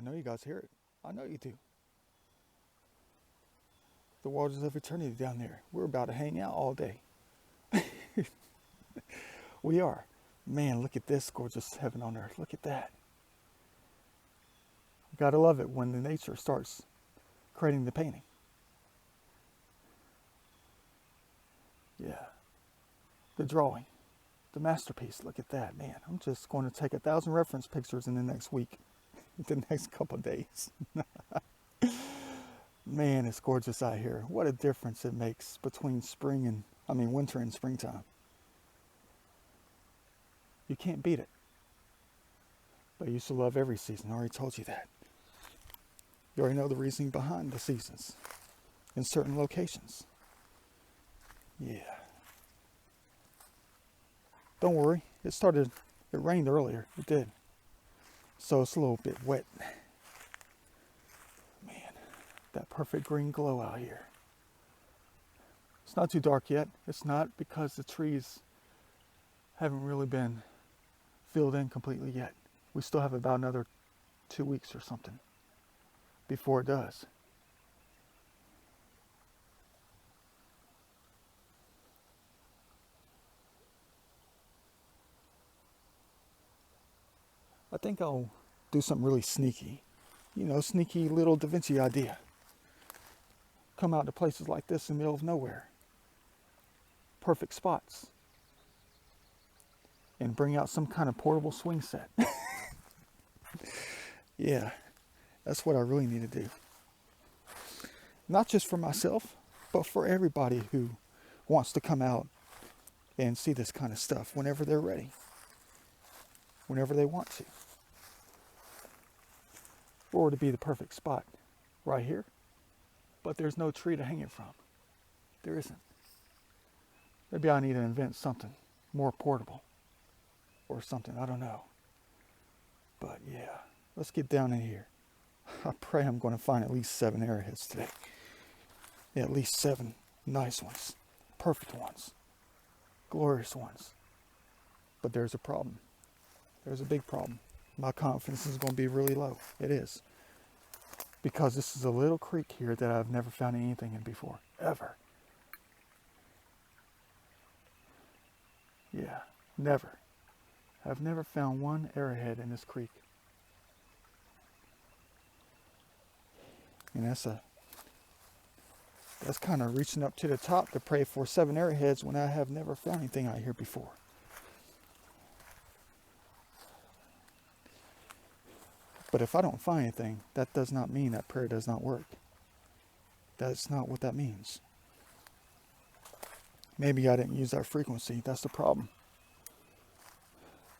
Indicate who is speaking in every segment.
Speaker 1: I know you guys hear it. I know you do. The waters of eternity down there. We're about to hang out all day. We are. Man, look at this gorgeous heaven on earth. Look at that. You gotta love it when the nature starts creating the painting. Yeah. The drawing. The masterpiece. Look at that, man. I'm just going to take 1,000 reference pictures in the next week. The next couple of days. Man, it's gorgeous out here. What a difference it makes between winter and springtime. You can't beat it. But I used to love every season. I already told you that. You already know the reasoning behind the seasons in certain locations. Yeah. Don't worry. It rained earlier. It did. So it's a little bit wet. Man, that perfect green glow out here. It's not too dark yet. It's not because the trees haven't really been filled in completely yet. We still have about another 2 weeks or something before it does. I think I'll do something really sneaky. Sneaky little Da Vinci idea. Come out to places like this in the middle of nowhere. Perfect spots. And bring out some kind of portable swing set. Yeah, that's what I really need to do. Not just for myself, but for everybody who wants to come out and see this kind of stuff whenever they're ready. Whenever they want to. Or to be the perfect spot right here. But there's no tree to hang it from. There isn't. Maybe I need to invent something more portable. Or something, I don't know. But yeah, let's get down in here. I pray I'm going to find at least 7 arrowheads today. Yeah, at least 7 nice ones. Perfect ones. Glorious ones. But there's a problem. There's a big problem. My confidence is going to be really low. It is. Because this is a little creek here that I've never found anything in before. Ever. Yeah, never. I've never found one arrowhead in this creek. And that's kind of reaching up to the top to pray for 7 arrowheads when I have never found anything out here before. But if I don't find anything, that does not mean that prayer does not work. That's not what that means. Maybe I didn't use that frequency. That's the problem.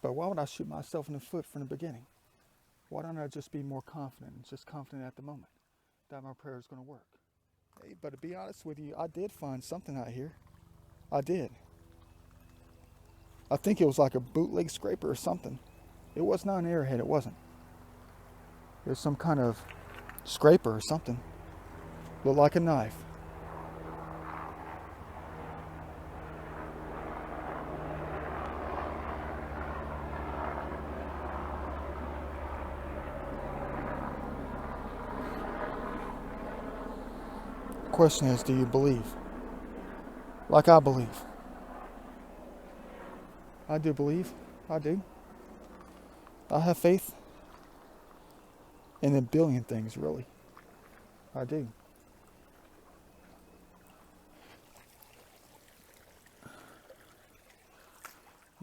Speaker 1: But why would I shoot myself in the foot from the beginning? Why don't I just be more confident, just confident at the moment that my prayer is going to work? Hey, but to be honest with you, I did find something out here. I did. I think it was like a bootleg scraper or something. It was not an arrowhead, it wasn't. It was some kind of scraper or something. Looked like a knife. The question is, do you believe? Like I believe. I do believe. I do. I have faith in a billion things, really. I do.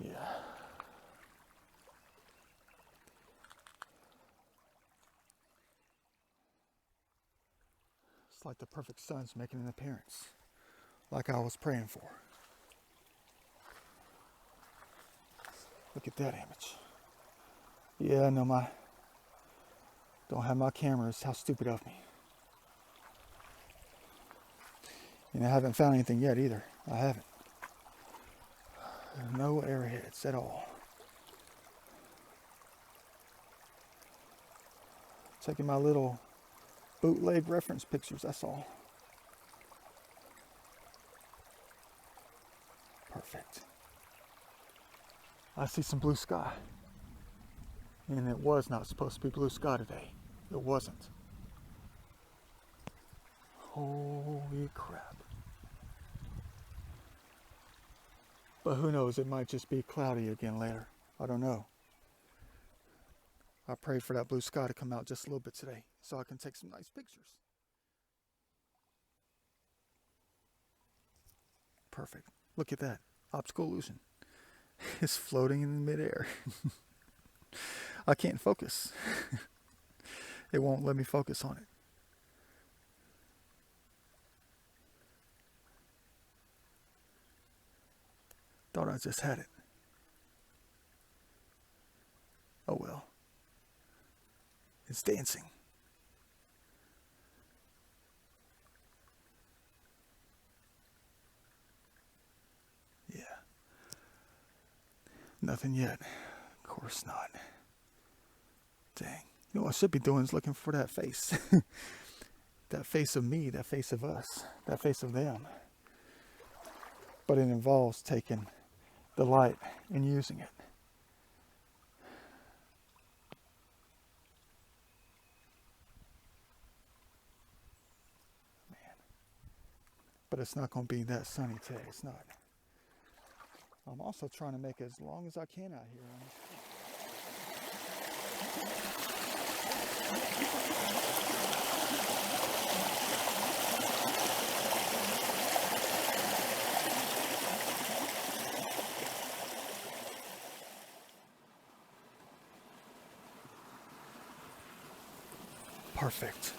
Speaker 1: Yeah. It's like the perfect sun's making an appearance, like I was praying for. Look at that image. Yeah, I know don't have my cameras. How stupid of me. And I haven't found anything yet either. I haven't. No arrowheads at all. Taking my little bootleg reference pictures, that's all. Perfect. I see some blue sky. And it was not supposed to be blue sky today. It wasn't. Holy crap. But who knows, it might just be cloudy again later. I don't know. I prayed for that blue sky to come out just a little bit today so I can take some nice pictures. Perfect. Look at that. Optical illusion. It's floating in midair. I can't focus. It won't let me focus on it. Thought I just had it. Oh well. It's dancing. Yeah. Nothing yet. Of course not. Dang. You know what I should be doing is looking for that face. That face of me, that face of us, that face of them. But it involves taking the light and using it. Man. But it's not going to be that sunny today. It's not. I'm also trying to make it as long as I can out here on this trip. Perfect.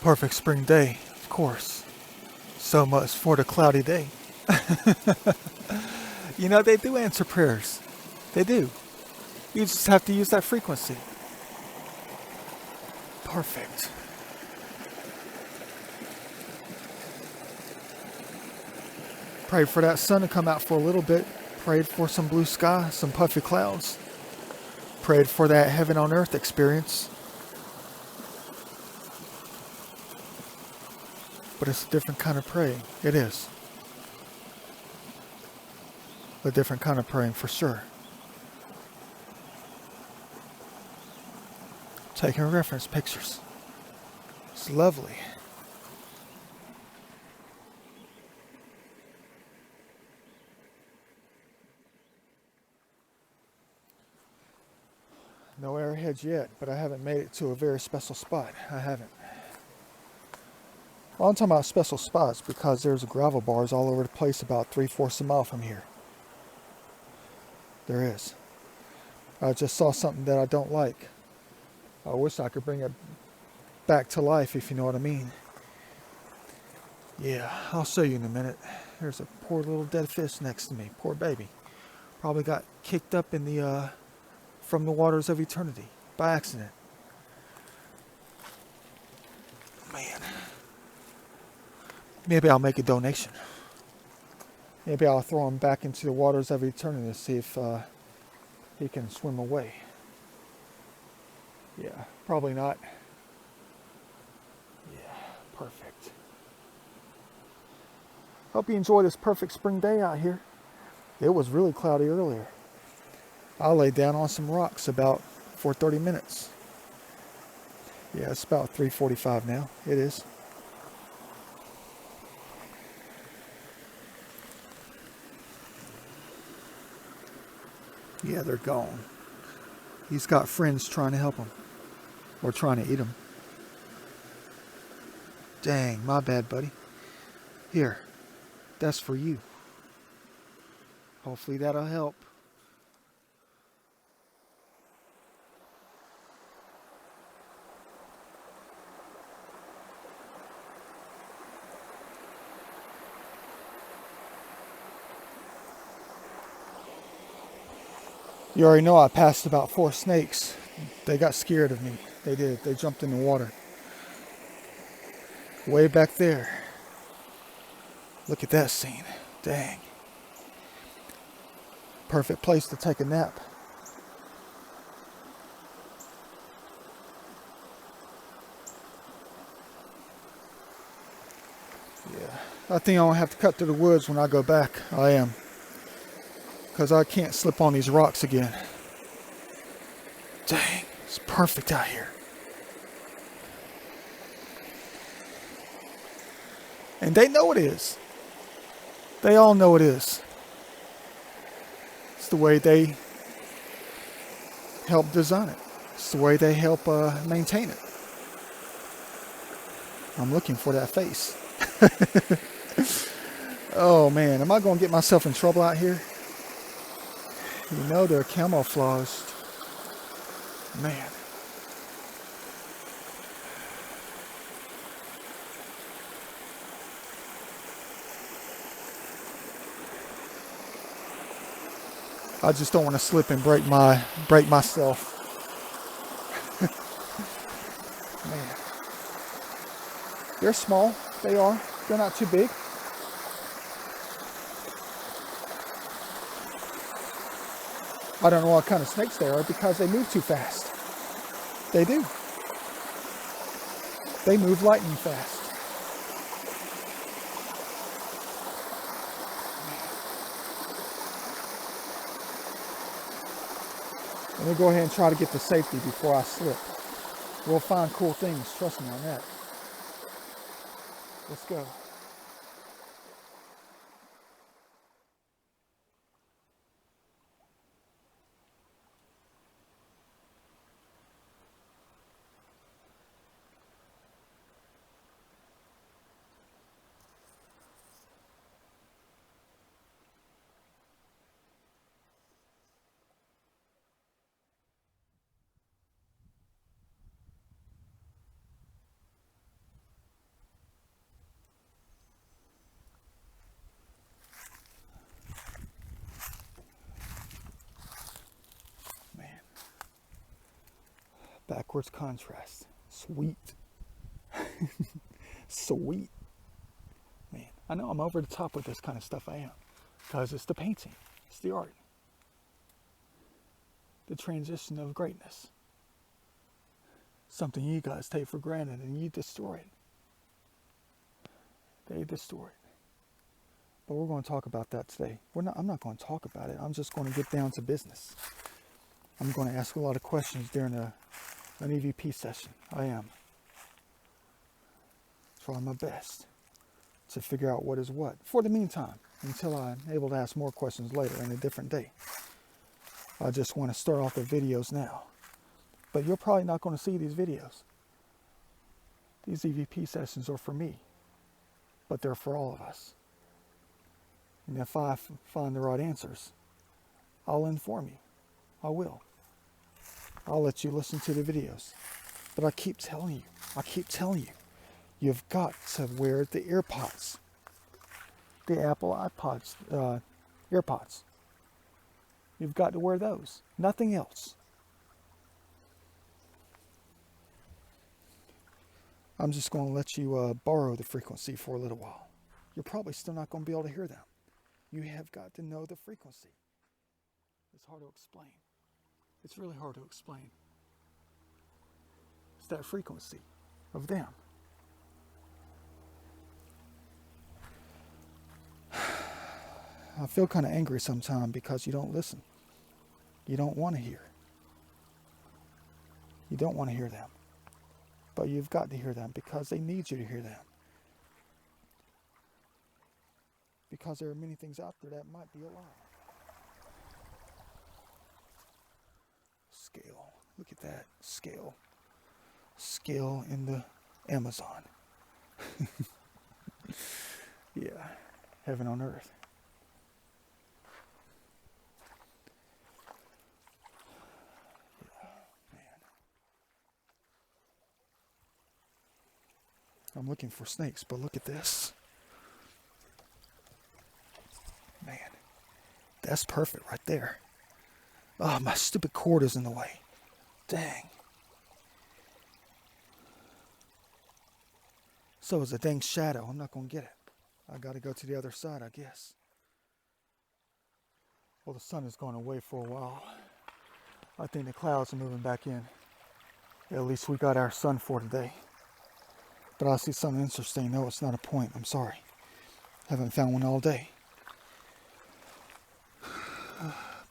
Speaker 1: Perfect spring day, of course. So much for the cloudy day. You know, they do answer prayers. They do. You just have to use that frequency. Perfect. Prayed for that sun to come out for a little bit. Prayed for some blue sky, some puffy clouds. Prayed for that heaven on earth experience. But it's a different kind of praying. It is. A different kind of praying for sure. Taking reference pictures. It's lovely. No airheads yet, but I haven't made it to a very special spot. I haven't. Well, I'm talking about special spots because there's gravel bars all over the place about 3/4 a mile from here. There is. I just saw something that I don't like. I wish I could bring it back to life, if you know what I mean. Yeah, I'll show you in a minute. There's a poor little dead fish next to me. Poor baby. Probably got kicked up in the from the waters of eternity by accident. Man. Maybe I'll make a donation. Maybe I'll throw him back into the waters of eternity to see if he can swim away. Yeah, probably not. Yeah, perfect. Hope you enjoy this perfect spring day out here. It was really cloudy earlier. I laid down on some rocks for 30 minutes. Yeah, it's about 3:45 now. It is. Yeah, they're gone. He's got friends trying to help him. Or trying to eat him. Dang, my bad, buddy. Here, that's for you. Hopefully that'll help. You already know I passed about 4 snakes. They got scared of me. They did. They jumped in the water. Way back there. Look at that scene. Dang. Perfect place to take a nap. Yeah. I think I'm going to have to cut through the woods when I go back. I am. Because I can't slip on these rocks again. Dang. It's perfect out here. And they know it is. They all know it is. It's the way they help design it. It's the way they help maintain it. I'm looking for that face. Oh man, am I going to get myself in trouble out here? You know they're camouflaged. Man. I just don't want to slip and break myself. Man. They're small. They are. They're not too big. I don't know what kind of snakes they are because they move too fast. They do. They move lightning fast. Let me go ahead and try to get to safety before I slip. We'll find cool things, trust me on that. Let's go. Backwards contrast. Sweet. Sweet. Man, I know I'm over the top with this kind of stuff. I am. Because it's the painting. It's the art. The transition of greatness. Something you guys take for granted and you destroy it. They destroy it. But we're going to talk about that today. I'm not going to talk about it. I'm just going to get down to business. I'm going to ask a lot of questions during an EVP session. I am. Trying my best to figure out what is what. For the meantime, until I'm able to ask more questions later in a different day. I just want to start off the videos now. But you're probably not going to see these videos. These EVP sessions are for me. But they're for all of us. And if I find the right answers, I'll inform you. I will. I'll let you listen to the videos. But I keep telling you, you've got to wear the AirPods. The Apple iPods, AirPods. You've got to wear those. Nothing else. I'm just going to let you borrow the frequency for a little while. You're probably still not going to be able to hear them. You have got to know the frequency. It's hard to explain. It's really hard to explain. It's that frequency of them. I feel kind of angry sometimes because you don't listen. You don't want to hear. You don't want to hear them. But you've got to hear them because they need you to hear them. Because there are many things out there that might be a lie. Scale. Look at that. Scale. Scale in the Amazon. Yeah. Heaven on earth. Yeah, man. I'm looking for snakes, but look at this. Man. That's perfect right there. Oh, my stupid cord is in the way. Dang. So is a dang shadow. I'm not going to get it. I got to go to the other side, I guess. Well, the sun is going away for a while. I think the clouds are moving back in. At least we got our sun for today. But I see something interesting. No, it's not a point. I'm sorry. Haven't found one all day.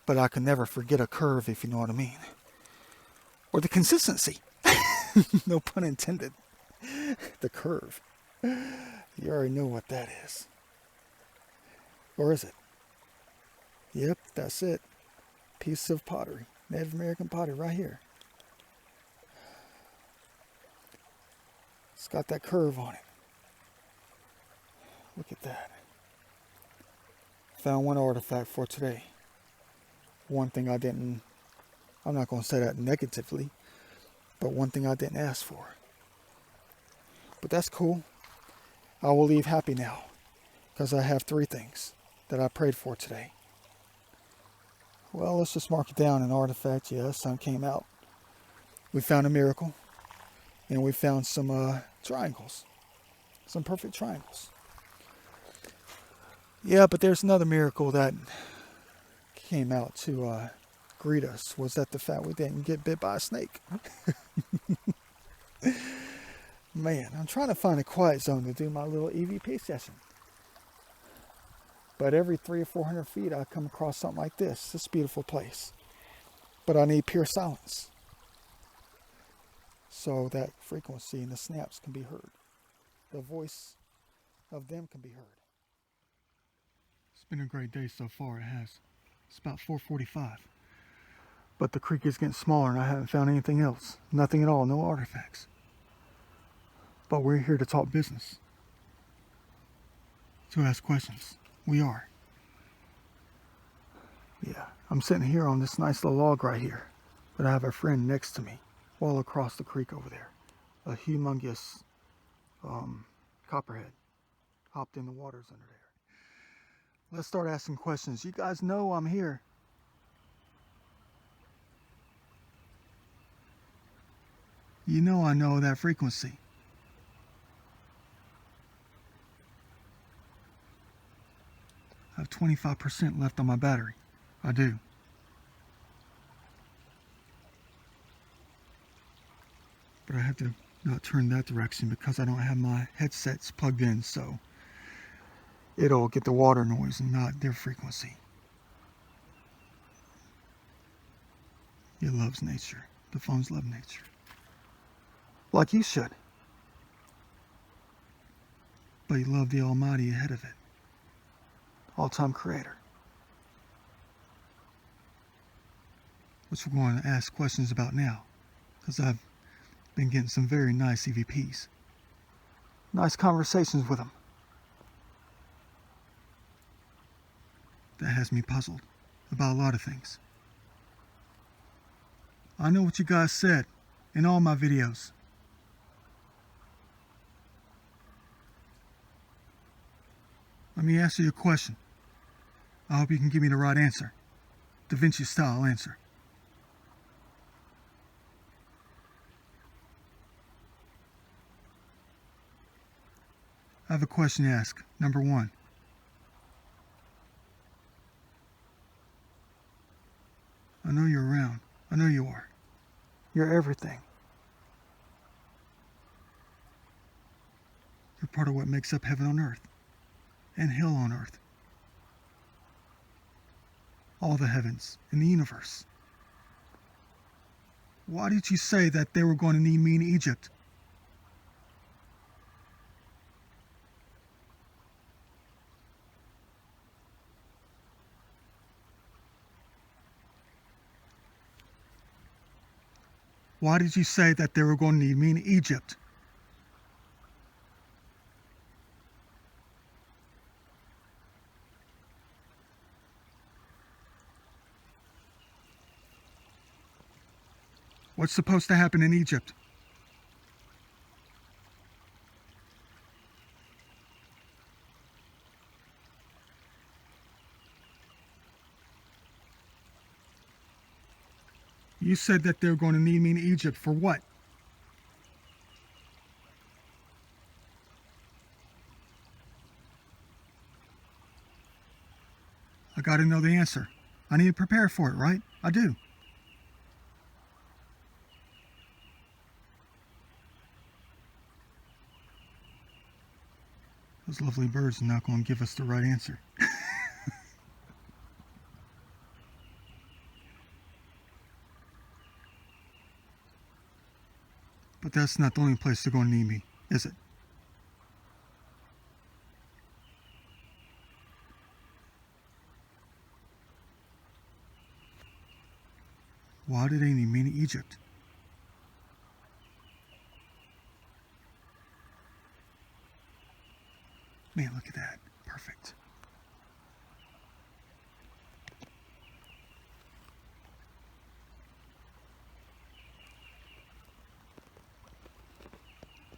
Speaker 1: But I can never forget a curve, if you know what I mean. or the consistency. No pun intended. The curve. You already know what that is. Or is it? Yep, that's it. Piece of pottery. Native American pottery right here. It's got that curve on it. Look at that. Found one artifact for today. One thing I'm not going to say that negatively, but one thing I didn't ask for. But that's cool. I will leave happy now because I have 3 things that I prayed for today. Well, let's just mark it down. An artifact, yeah, sun came out. We found a miracle, and we found some triangles, some perfect triangles. Yeah, but there's another miracle that came out to greet us. Was that the fact we didn't get bit by a snake? Man, I'm trying to find a quiet zone to do my little EVP session. But every 300 or 400 feet, I come across something like this beautiful place. But I need pure silence, so that frequency and the snaps can be heard. The voice of them can be heard. It's been a great day so far, it has. It's about 4:45. But the creek is getting smaller and I haven't found anything else. Nothing at all, no artifacts. But we're here to talk business. To ask questions. We are. Yeah, I'm sitting here on this nice little log right here. But I have a friend next to me, all across the creek over there. A humongous copperhead hopped in the waters under there. Let's start asking questions. You guys know I'm here. You know I know that frequency. I have 25% left on my battery. I do. But I have to not turn that direction because I don't have my headsets plugged in, so it'll get the water noise and not their frequency. It loves nature. The phones love nature. Like you should. But you love the Almighty ahead of it. All-time creator. Which we're going to ask questions about now, because I've been getting some very nice EVPs. Nice conversations with them. That has me puzzled about a lot of things. I know what you guys said in all my videos. Let me ask you a question. I hope you can give me the right answer. Da Vinci style answer. I have a question to ask. Number 1. I know you're around. I know you are. You're everything. You're part of what makes up heaven on earth and hell on earth. All the heavens in the universe. Why did you say that they were going to need me in Egypt? Why did you say that they were going to need me in Egypt? What's supposed to happen in Egypt? You said that they were going to need me in Egypt for what? I got to know the answer. I need to prepare for it, right? I do. Those lovely birds are not going to give us the right answer. But that's not the only place they're going to need me, is it? Why do they need me in Egypt? Man, look at that. Perfect.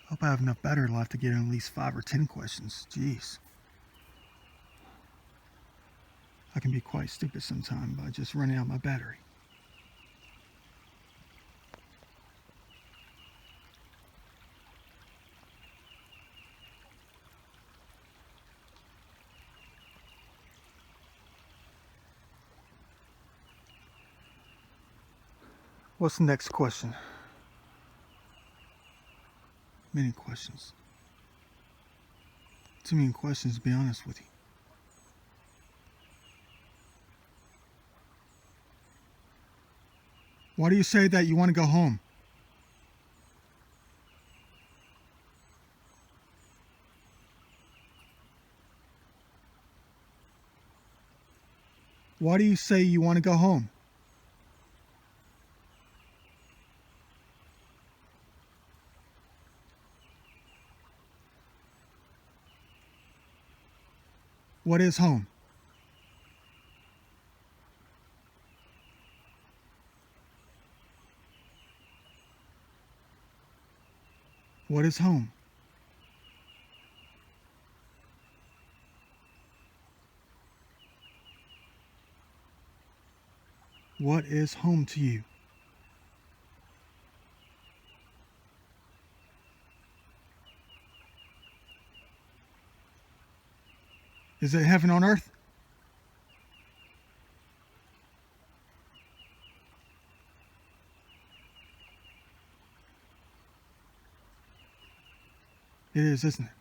Speaker 1: Hope I have enough battery left to get in at least 5 or 10 questions. Jeez. I can be quite stupid sometimes by just running out my battery. What's the next question? Many questions. Too many questions, to be honest with you. Why do you say that you want to go home? Why do you say you want to go home? What is home? What is home? What is home to you? Is it heaven on earth? It is, isn't it?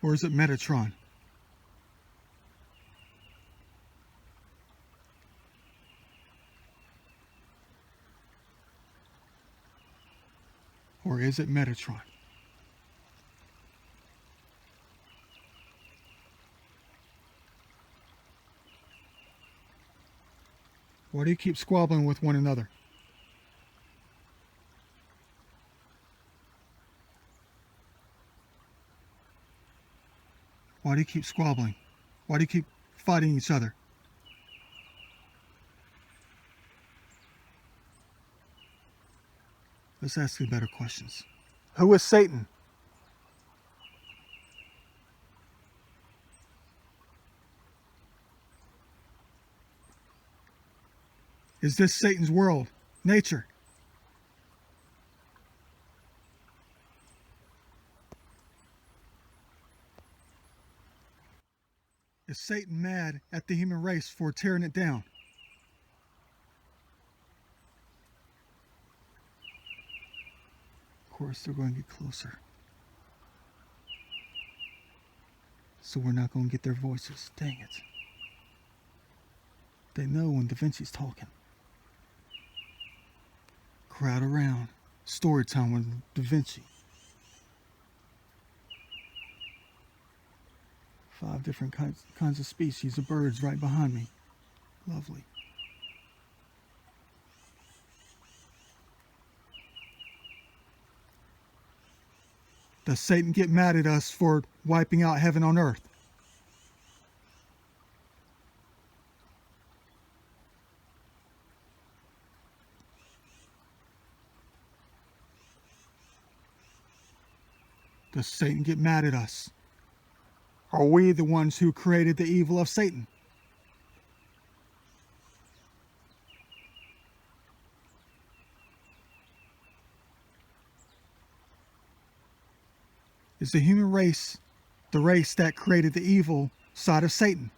Speaker 1: Or is it Metatron? Or is it Metatron? Why do you keep squabbling with one another? Why do you keep squabbling? Why do you keep fighting each other? Let's ask you better questions. Who is Satan? Is this Satan's world? Nature? Is Satan mad at the human race for tearing it down? Of course, they're going to get closer. So we're not going to get their voices. Dang it. They know when Da Vinci's talking. Crowd around. Story time with Da Vinci. 5 different kinds of species of birds right behind me. Lovely. Does Satan get mad at us for wiping out heaven on earth? Does Satan get mad at us? Are we the ones who created the evil of Satan? Is the human race the race that created the evil side of Satan?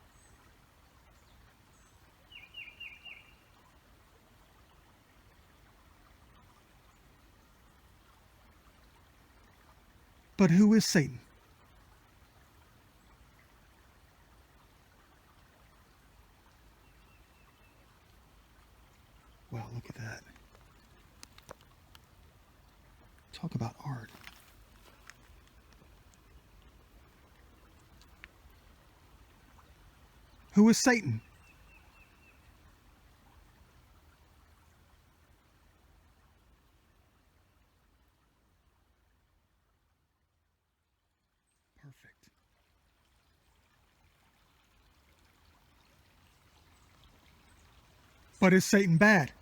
Speaker 1: But who is Satan? Talk about art. Who is Satan? Perfect. But is Satan bad?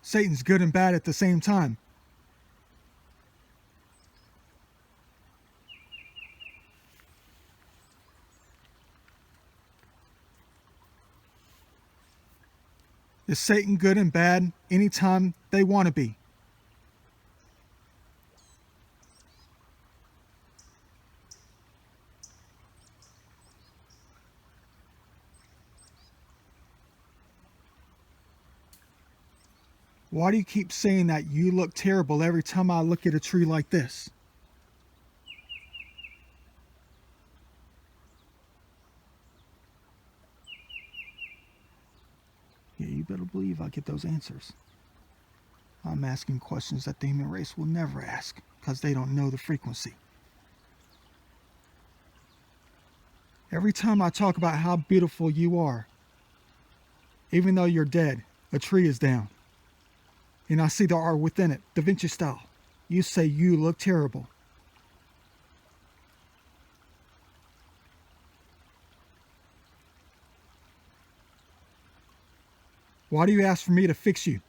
Speaker 1: Satan's good and bad at the same time. Is Satan good and bad anytime they want to be? Why do you keep saying that you look terrible every time I look at a tree like this? Yeah, you better believe I get those answers. I'm asking questions that the human race will never ask because they don't know the frequency. Every time I talk about how beautiful you are, even though you're dead, a tree is down, and I see the art within it, Da Vinci style, you say you look terrible. Why do you ask for me to fix you?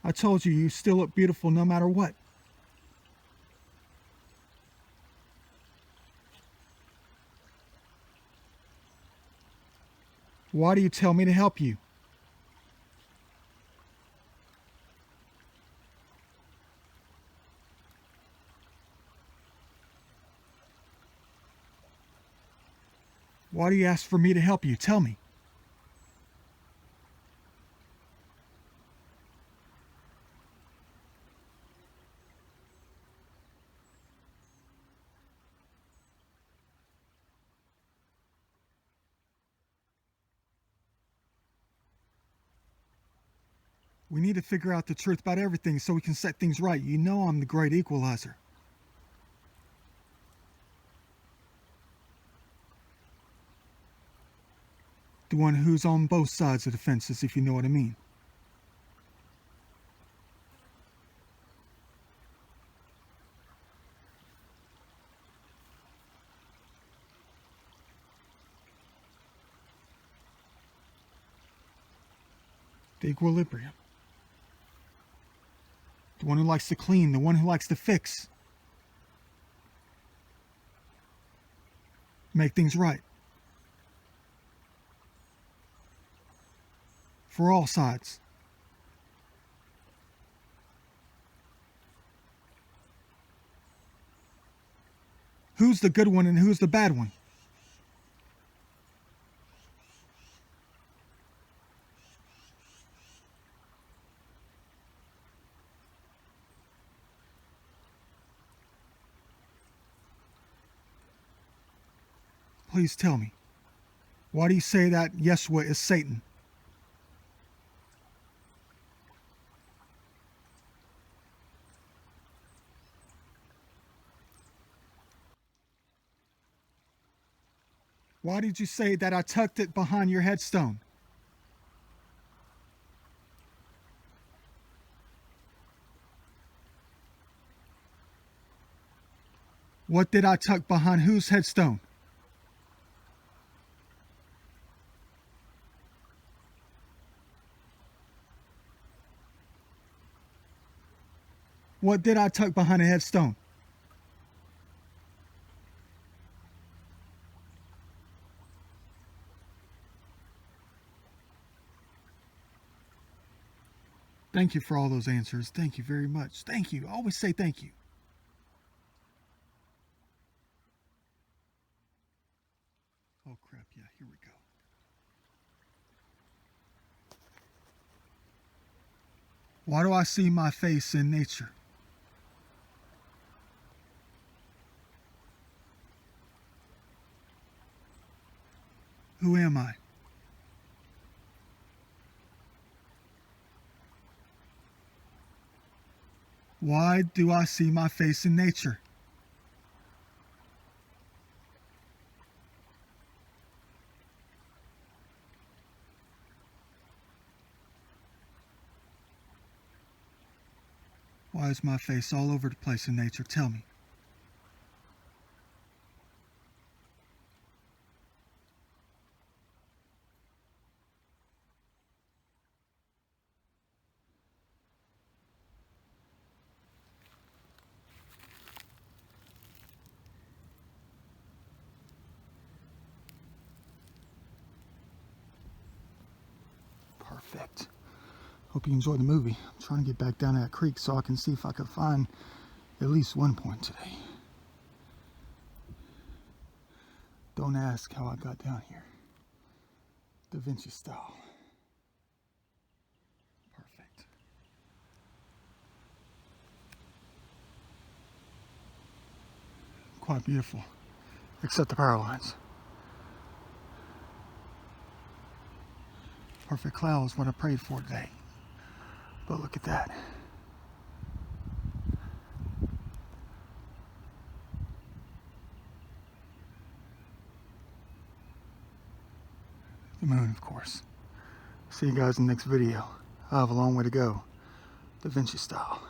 Speaker 1: I told you you still look beautiful no matter what. Why do you tell me to help you? Why do you ask for me to help you? Tell me. We need to figure out the truth about everything so we can set things right. You know I'm the great equalizer. The one who's on both sides of the fences, if you know what I mean. The equilibrium. The one who likes to clean, the one who likes to fix. Make things right. For all sides. Who's the good one and who's the bad one? Please tell me. Why do you say that Yeshua is Satan? Why did you say that I tucked it behind your headstone? What did I tuck behind whose headstone? What did I tuck behind a headstone? Thank you for all those answers. Thank you very much. Thank you. Always say thank you. Oh crap, yeah, here we go. Why do I see my face in nature? Who am I? Why do I see my face in nature? Why is my face all over the place in nature? Tell me. Perfect. Hope you enjoyed the movie. I'm trying to get back down to that creek so I can see if I can find at least one point today. Don't ask how I got down here. Da Vinci style. Perfect. Quite beautiful, except the power lines. Perfect clouds, what I prayed for today. But look at that. The moon, of course. See you guys in the next video. I have a long way to go. Da Vinci style.